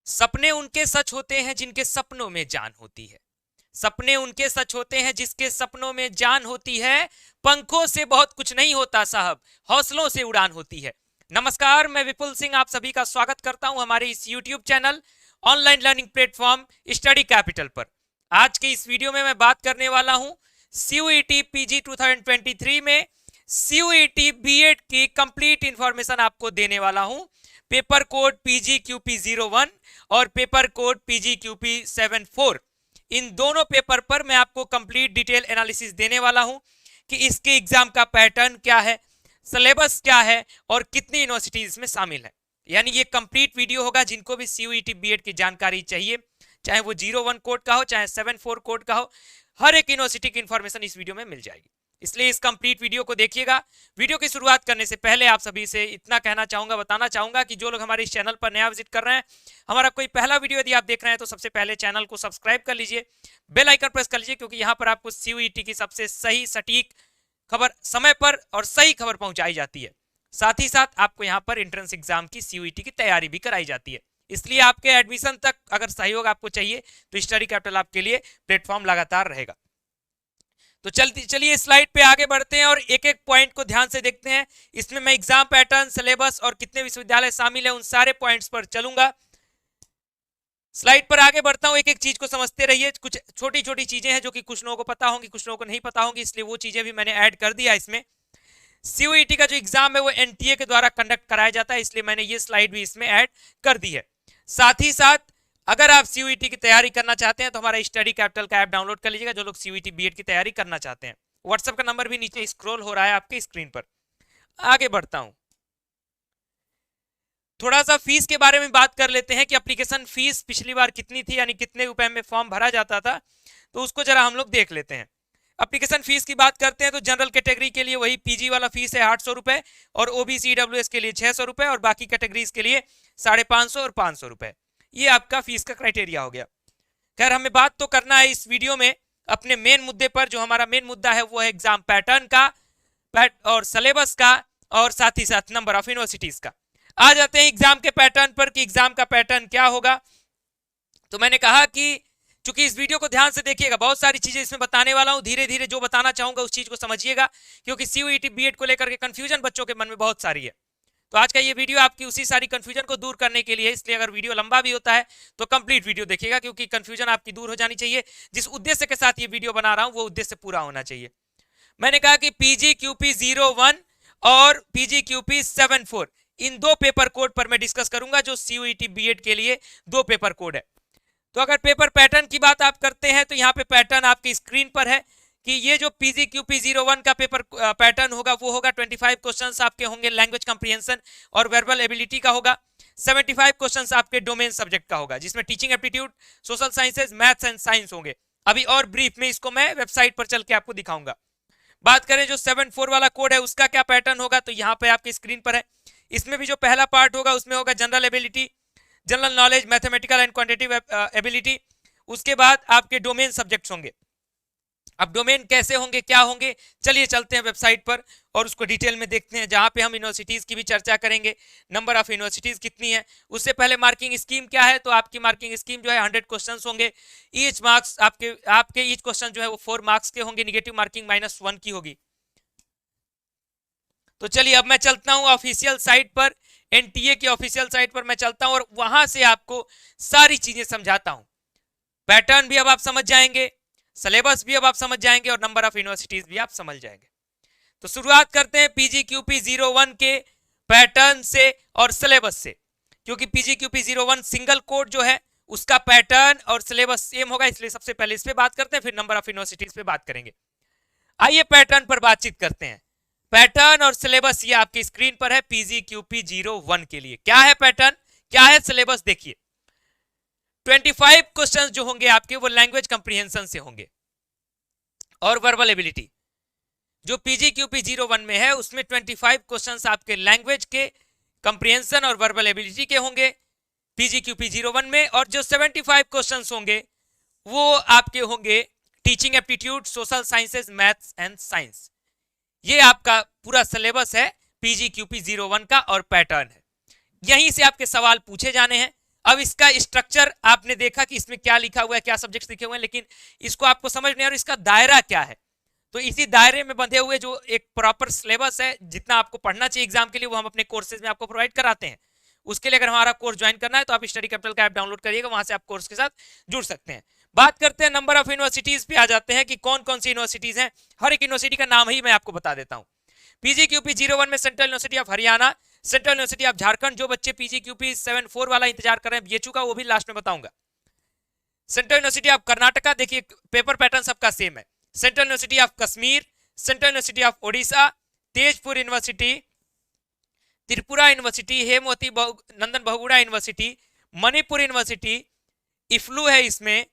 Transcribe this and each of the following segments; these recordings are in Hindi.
सपने उनके सच होते हैं जिनके सपनों में जान होती है। सपने उनके सच होते हैं जिसके सपनों में जान होती है। पंखों से बहुत कुछ नहीं होता साहब, हौसलों से उड़ान होती है। नमस्कार, मैं विपुल सिंह आप सभी का स्वागत करता हूं हमारे इस YouTube channel online learning platform study capital पर। आज के इस वीडियो में मैं बात करने वाला हूं CUET PG 2023 में CUET BEd की कंप्लीट इंफॉर्मेशन आपको देने वाला हूं। पेपर कोड PGQP01 और पेपर कोड PGQP74, इन दोनों पेपर पर मैं आपको कंप्लीट डिटेल एनालिसिस देने वाला हूं कि इसके एग्जाम का पैटर्न क्या है, सिलेबस क्या है और कितनी यूनिवर्सिटीज इसमें शामिल है। यानी ये कंप्लीट वीडियो होगा। जिनको भी CUET BEd की जानकारी चाहिए, चाहे वो 01 कोड का हो चाहे 74 कोड का हो, हर एक यूनिवर्सिटी की इंफॉर्मेशन इस वीडियो में मिल जाएगी। इसलिए इस कंप्लीट वीडियो को देखिएगा। वीडियो की शुरुआत करने से पहले आप सभी से इतना कहना चाहूंगा, बताना चाहूंगा कि जो लोग हमारे इस चैनल पर नया विजिट कर रहे हैं, हमारा कोई पहला वीडियो यदि आप देख रहे हैं तो सबसे पहले चैनल को सब्सक्राइब कर लीजिए, बेल आइकन प्रेस कर लीजिए, क्योंकि यहाँ पर आपको CUET की सबसे सही सटीक खबर समय पर और सही खबर पहुंचाई जाती है। साथ ही साथ आपको यहाँ पर एंट्रेंस एग्जाम की CUET की तैयारी भी कराई जाती है। इसलिए आपके एडमिशन तक अगर सहयोग आपको चाहिए तो स्टडी कैपिटल आपके लिए प्लेटफॉर्म लगातार रहेगा। तो चलिए स्लाइड पे आगे बढ़ते हैं और एक एक पॉइंट को ध्यान से देखते हैं। इसमें मैं एग्जाम पैटर्न, सिलेबस और कितने विश्वविद्यालय शामिल हैं उन सारे पॉइंट्स पर चलूंगा। स्लाइड पर आगे बढ़ता हूं, एक एक चीज को समझते रहिए। कुछ छोटी छोटी चीजें हैं जो कि कुछ लोगों को पता होंगी, कुछ लोगों को नहीं पता होंगी, इसलिए वो चीजें भी मैंने ऐड कर दिया इसमें। CUET का जो एग्जाम है वो NTA के द्वारा कंडक्ट कराया जाता है, इसलिए मैंने ये स्लाइड भी इसमें ऐड कर दी है। साथ ही साथ अगर आप CUET की तैयारी करना चाहते हैं तो हमारा स्टडी कैपिटल का ऐप डाउनलोड कर लीजिएगा, जो लोग CUET BEd की तैयारी करना चाहते हैं। व्हाट्सएप का नंबर भी नीचे स्क्रॉल हो रहा है आपके स्क्रीन पर। आगे बढ़ता हूं, थोड़ा सा फीस के बारे में बात कर लेते हैं कि एप्लीकेशन फीस पिछली बार कितनी थी, यानी कितने रुपए में फॉर्म भरा जाता था, तो उसको जरा हम लोग देख लेते हैं। एप्लीकेशन फीस की बात करते हैं तो जनरल कैटेगरी के लिए वही PG वाला फीस है 800 रुपए, और OBC EWS के लिए 600 रुपए, और बाकी कैटेगरीज के लिए 550 और 500 रुपए। ये आपका फीस का क्राइटेरिया हो गया। खैर, हमें बात तो करना है इस वीडियो में अपने मेन मुद्दे पर। जो हमारा मेन मुद्दा है वो है एग्जाम पैटर्न का और सिलेबस का, और साथ ही साथ नंबर ऑफ यूनिवर्सिटीज का। आ जाते हैं एग्जाम के पैटर्न पर कि एग्जाम का पैटर्न क्या होगा। तो मैंने कहा कि चूंकि इस वीडियो को ध्यान से देखिएगा, बहुत सारी चीजें इसमें बताने वाला हूं, धीरे धीरे जो बताना चाहूंगा उस चीज को समझिएगा, क्योंकि CUET BEd को लेकर के कंफ्यूजन बच्चों के मन में बहुत सारी है। तो आज का ये वीडियो आपकी उसी सारी कंफ्यूजन को दूर करने के लिए है। इसलिए अगर वीडियो लंबा भी होता है तो कंप्लीट वीडियो देखिएगा, क्योंकि कंफ्यूजन आपकी दूर हो जानी चाहिए। जिस उद्देश्य के साथ ये वीडियो बना रहा हूं वो उद्देश्य पूरा होना चाहिए। मैंने कहा कि PGQP01 और PGQP74, इन दो पेपर कोड पर मैं डिस्कस करूंगा, जो CUET BEd के लिए दो पेपर कोड है। तो अगर पेपर पैटर्न की बात आप करते हैं तो यहाँ पे पैटर्न आपकी स्क्रीन पर है कि ये जो PGQP01 का पेपर पैटर्न होगा वो होगा 25 क्वेश्चंस आपके होंगे लैंग्वेज कंप्रीहेंशन और वर्बल एबिलिटी का होगा। 75 क्वेश्चंस आपके डोमेन सब्जेक्ट का होगा, जिसमें teaching aptitude, social sciences, maths and science होंगे। अभी और ब्रीफ में इसको मैं वेबसाइट पर चल के आपको दिखाऊंगा। बात करें जो 74 वाला कोड है उसका क्या पैटर्न होगा, तो यहाँ पे आपकी स्क्रीन पर है। इसमें भी जो पहला पार्ट होगा उसमें होगा general ability, general knowledge, mathematical and quantitative ability. उसके बाद आपके डोमेन सब्जेक्ट्स होंगे। अब डोमेन कैसे होंगे, क्या होंगे, चलिए चलते हैं वेबसाइट पर और उसको डिटेल में देखते हैं, जहां पे हम यूनिवर्सिटीज की भी चर्चा करेंगे, नंबर ऑफ यूनिवर्सिटीज कितनी है। उससे पहले मार्किंग स्कीम क्या है, तो आपकी मार्किंग स्कीम जो है 100 क्वेश्चंस होंगे। ईच मार्क्स आपके ईच क्वेश्चन जो है वो 4 मार्क्स के होंगे, निगेटिव मार्किंग -1 की होगी। तो चलिए अब मैं चलता हूं ऑफिशियल साइट पर, NTA की ऑफिशियल साइट पर मैं चलता हूं और वहां से आपको सारी चीजें समझाता हूं। पैटर्न भी अब आप समझ जाएंगे, सिलेबस भी अब आप समझ जाएंगे, और नंबर ऑफ यूनिवर्सिटीज भी आप समझ जाएंगे। तो शुरुआत करते हैं PGQP01 के पैटर्न से और सिलेबस से, क्योंकि PGQP01 सिंगल कोड जो है उसका पैटर्न और सिलेबस सेम होगा, इसलिए सबसे पहले इस पे बात करते हैं, फिर नंबर ऑफ यूनिवर्सिटीज पे बात करेंगे। आइए पैटर्न पर बातचीत करते हैं। पैटर्न और सिलेबस ये आपकी स्क्रीन पर है PGQP01 के लिए। क्या है पैटर्न, क्या है सिलेबस, देखिए। 25 क्वेश्चंस जो होंगे आपके वो लैंग्वेज कंप्रीहेंशन से होंगे, और वर्बल एबिलिटी जो PGQP01 में है उसमें 25 क्वेश्चंस आपके लैंग्वेज के कंप्रीहेंशन और वर्बल एबिलिटी के होंगे PGQP01 में, और जो 75 क्वेश्चंस होंगे वो आपके होंगे teaching aptitude, social sciences, maths and science. ये आपका पूरा सिलेबस है PGQP01 का और पैटर्न है। यहीं से आपके सवाल पूछे जाने हैं। अब इसका स्ट्रक्चर आपने देखा कि इसमें क्या लिखा हुआ है, क्या सब्जेक्ट्स लिखे हुए हैं, लेकिन इसको आपको समझ नहीं आ रहा इसका दायरा क्या है। तो इसी दायरे में बंधे हुए जो एक प्रॉपर सिलेबस है, जितना आपको पढ़ना चाहिए एग्जाम के लिए, वो हम अपने कोर्सेज में आपको प्रोवाइड कराते हैं। उसके लिए अगर हमारा कोर्स ज्वाइन करना है तो आप स्टडी कैपिटल का ऐप डाउनलोड करिएगा, वहां से आप कोर्स के साथ जुड़ सकते हैं। बात करते हैं नंबर ऑफ यूनिवर्सिटीज पे आ जाते हैं कि कौन कौन सी यूनिवर्सिटीज हैं। हर एक यूनिवर्सिटी का नाम ही मैं आपको बता देता हूं। पीजीक्यूपी 01 में central university of Haryana, central university of Jharkhand. जो बच्चे पीजीक्यूपी 74 वाला इंतजार कर रहे हैं बीएचयू का, वो भी लास्ट में बताऊंगा। सेंट्रल यूनिवर्सिटी ऑफ कर्नाटका, देखिए पेपर पैटर्न सबका सेम है। Central university of Kashmir, central university of Odisha, Tezpur university, Tripura university, Hemvati Nandan Bahuguna university, Manipur university, EFLU है इसमें,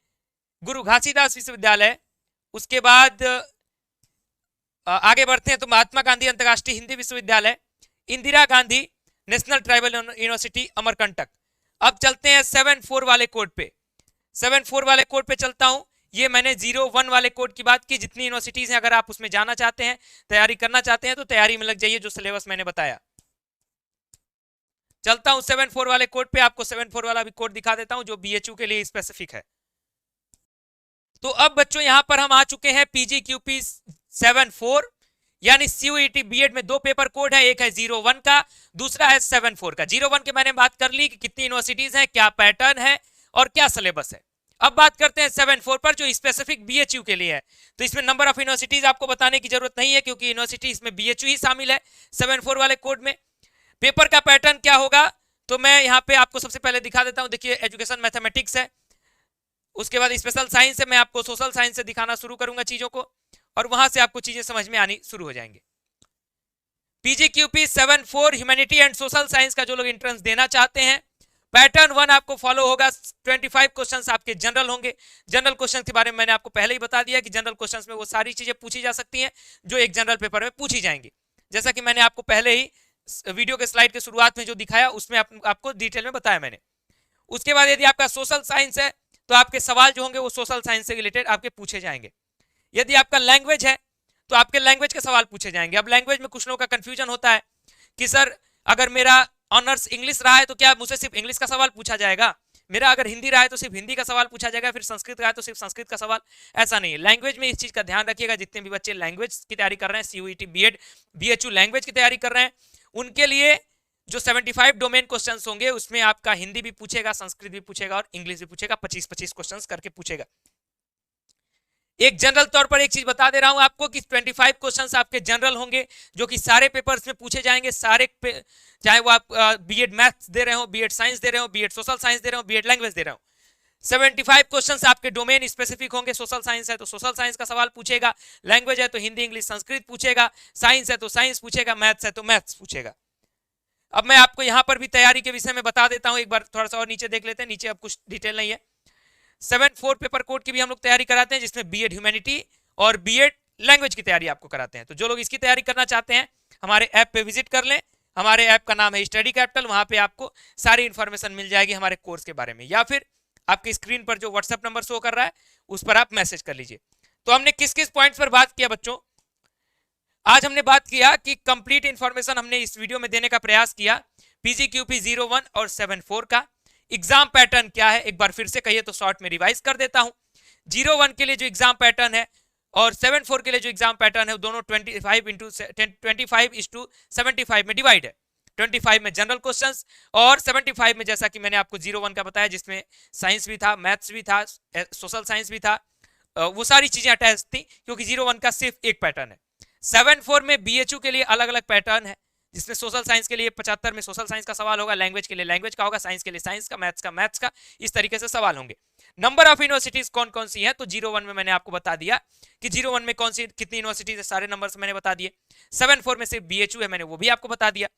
गुरु घासीदास विश्वविद्यालय। उसके बाद आगे बढ़ते हैं तो महात्मा गांधी अंतर्राष्ट्रीय हिंदी विश्वविद्यालय, Indira Gandhi national tribal university Amarkantak. अब चलते हैं 74 वाले कोड पे। 74 वाले कोड पे चलता हूं। ये मैंने 01 वाले कोड की बात की। जितनी यूनिवर्सिटीज हैं, अगर आप उसमें जाना चाहते हैं, तैयारी करना चाहते हैं, तो तैयारी में लग जाइए जो सिलेबस मैंने बताया। चलता हूं 74 वाले कोड पे, आपको 74 वाला भी कोड दिखा देता हूं जो बीएचयू के लिए स्पेसिफिक है। तो अब बच्चों यहां पर हम आ चुके हैं पीजीक्यूपी 74, यानी सीयूईटी बीएड में दो पेपर कोड है, एक है 01 का, दूसरा है 74 का। 01 के मैंने बात कर ली कि कितनी यूनिवर्सिटीज हैं, क्या पैटर्न है और क्या सिलेबस है। अब बात करते हैं 74 पर जो स्पेसिफिक बीएचयू के लिए है। तो इसमें नंबर ऑफ यूनिवर्सिटीज आपको बताने की जरूरत नहीं है, क्योंकि यूनिवर्सिटी इसमें बीएचयू ही शामिल है 74 वाले कोड में। पेपर का पैटर्न क्या होगा, तो मैं यहां पे आपको सबसे पहले दिखा देता हूं। देखिए एजुकेशन मैथमेटिक्स है, उसके बाद स्पेशल साइंस है। मैं आपको सोशल साइंस से दिखाना शुरू करूंगा चीजों को, और वहां से आपको चीजें समझ में आनी शुरू हो जाएंगे। पीजीक्यूपी 74 ह्यूमैनिटी एंड सोशल साइंस का जो लोग एंट्रेंस देना चाहते हैं, पैटर्न 1 आपको फॉलो होगा। 25 क्वेश्चंस आपके जनरल होंगे। जनरल क्वेश्चंस के बारे में मैंने आपको पहले ही बता दिया कि जनरल क्वेश्चंस में वो सारी चीजें पूछी जा सकती हैं जो एक जनरल पेपर में पूछी जाएंगी। जैसा कि मैंने आपको पहले ही वीडियो के स्लाइड के शुरुआत में जो दिखाया, उसमें आपको डिटेल में बताया मैंने। उसके बाद यदि आपका सोशल साइंस है, तो आपके सवाल जो होंगे वो सोशल साइंस से रिलेटेड आपके पूछे जाएंगे। यदि आपका लैंग्वेज है, तो आपके लैंग्वेज के सवाल पूछे जाएंगे। अब लैंग्वेज में कुछ लोगों का कंफ्यूजन होता है कि सर अगर मेरा ऑनर्स इंग्लिश रहा है तो क्या मुझसे सिर्फ इंग्लिश का सवाल पूछा जाएगा, मेरा अगर हिंदी रहा है तो सिर्फ हिंदी का सवाल पूछा जाएगा, फिर संस्कृत रहा है तो सिर्फ संस्कृत का सवाल। ऐसा नहीं है। लैंग्वेज में इस चीज का ध्यान रखिएगा। जितने भी बच्चे लैंग्वेज की तैयारी कर रहे हैं, सीयूईटी बीएड बीएचयू लैंग्वेज की तैयारी कर रहे हैं, उनके लिए जो 75 डोमेन क्वेश्चंस होंगे, उसमें आपका हिंदी भी पूछेगा, संस्कृत भी पूछेगा और इंग्लिश भी पूछेगा। 25-25 क्वेश्चंस करके पूछेगा। एक जनरल तौर पर एक चीज बता दे रहा हूं आपको कि 25 क्वेश्चंस आपके जनरल होंगे, जो कि सारे पेपर्स में पूछे जाएंगे। सारे चाहे वो आप बीएड मैथ्स दे रहे हो, बीएड साइंस दे रहे हो, बीएड सोशल साइंस दे रहे हो, बीएड लैंग्वेज दे रहे हो, 75 क्वेश्चंस आपके डोमेन स्पेसिफिक होंगे। सोशल साइंस है तो सोशल साइंस का सवाल पूछेगा, लैंग्वेज है तो हिंदी इंग्लिश संस्कृत पूछेगा, साइंस है तो साइंस पूछेगा, मैथ्स है तो मैथ्स पूछेगा। अब मैं आपको यहां पर भी तैयारी के विषय में बता देता हूं। एक बार थोड़ा सा और नीचे देख लेते हैं। नीचे अब कुछ डिटेल नहीं है। 74 पेपर कोड की भी हम लोग तैयारी कराते हैं, जिसमें बीएड ह्यूमैनिटी और बीएड लैंग्वेज की तैयारी आपको कराते हैं। तो जो लोग इसकी तैयारी करना चाहते हैं, हमारे ऐप पे विजिट कर लें। हमारे ऐप का नाम है स्टडी कैपिटल। वहां पे आपको सारी इंफॉर्मेशन मिल जाएगी हमारे कोर्स के बारे में, या फिर आपकी स्क्रीन पर जो व्हाट्सएप नंबर शो कर रहा है उस पर आप मैसेज कर लीजिए। तो हमने किस किस पॉइंट्स पर बात किया बच्चों? आज हमने बात किया कि कंप्लीट इंफॉर्मेशन हमने इस वीडियो में देने का प्रयास किया पीजीक्यूपी 01 और 74 का। एग्जाम पैटर्न क्या है एक बार फिर से कहिए तो शॉर्ट में रिवाइज कर देता हूं। 01 के लिए जो एग्जाम पैटर्न है और 74 के लिए जो एग्जाम पैटर्न है, दोनों 25:75 में डिवाइड है। 25 में जनरल क्वेश्चंस और 75 में जैसा कि मैंने आपको 01 का बताया, जिसमें साइंस भी था, मैथ्स भी था, सोशल साइंस भी था, वो सारी चीजें अटैच थी, क्योंकि 01 का सिर्फ एक पैटर्न है। 74 में बीएचयू के लिए अलग अलग पैटर्न है, जिसमें सोशल साइंस के लिए 75 में सोशल साइंस का सवाल होगा, लैंग्वेज के लिए लैंग्वेज का होगा, साइंस के लिए साइंस का, मैथ्स का, इस तरीके से सवाल होंगे। नंबर ऑफ यूनिवर्सिटीज कौन कौन सी हैं, तो 01 में मैंने आपको बता दिया कि 01 में कौन सी कितनी यूनिवर्सिटीज है, सारे नंबर्स मैंने बता दिए। 74 में सिर्फ बीएचयू है, मैंने वो भी आपको बता दिया।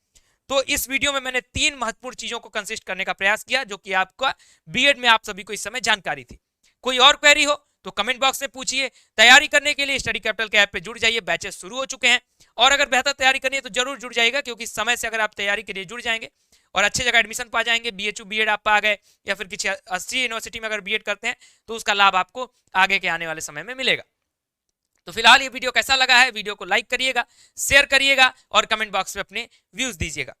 तो इस वीडियो में मैंने 3 महत्वपूर्ण चीजों को कंसिस्ट करने का प्रयास किया, जो कि आपका बीएड में आप सभी को इस समय जानकारी थी। कोई और क्वेरी हो तो कमेंट बॉक्स में पूछिए। तैयारी करने के लिए स्टडी कैपिटल के ऐप पे जुड़ जाइए, बैचेस शुरू हो चुके हैं। और अगर बेहतर तैयारी करनी है तो जरूर जुड़ जाइएगा, क्योंकि समय से अगर आप तैयारी के लिए जुड़ जाएंगे और अच्छे जगह एडमिशन पा जाएंगे, बीएचयू बीएड आप पा गए या फिर किसी अच्छी यूनिवर्सिटी में अगर बीएड करते हैं, तो उसका लाभ आपको आगे के आने वाले समय में मिलेगा। तो फिलहाल ये वीडियो कैसा लगा है, वीडियो को लाइक करिएगा, शेयर करिएगा और कमेंट बॉक्स में अपने व्यूज दीजिएगा।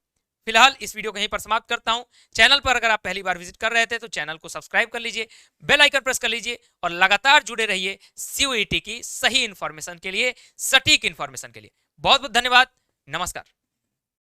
फिलहाल इस वीडियो को यहीं पर समाप्त करता हूं। चैनल पर अगर आप पहली बार विजिट कर रहे थे तो चैनल को सब्सक्राइब कर लीजिए, बेल आइकन प्रेस कर लीजिए और लगातार जुड़े रहिए सीयूईटी की सही इंफॉर्मेशन के लिए, सटीक इंफॉर्मेशन के लिए। बहुत बहुत धन्यवाद। नमस्कार।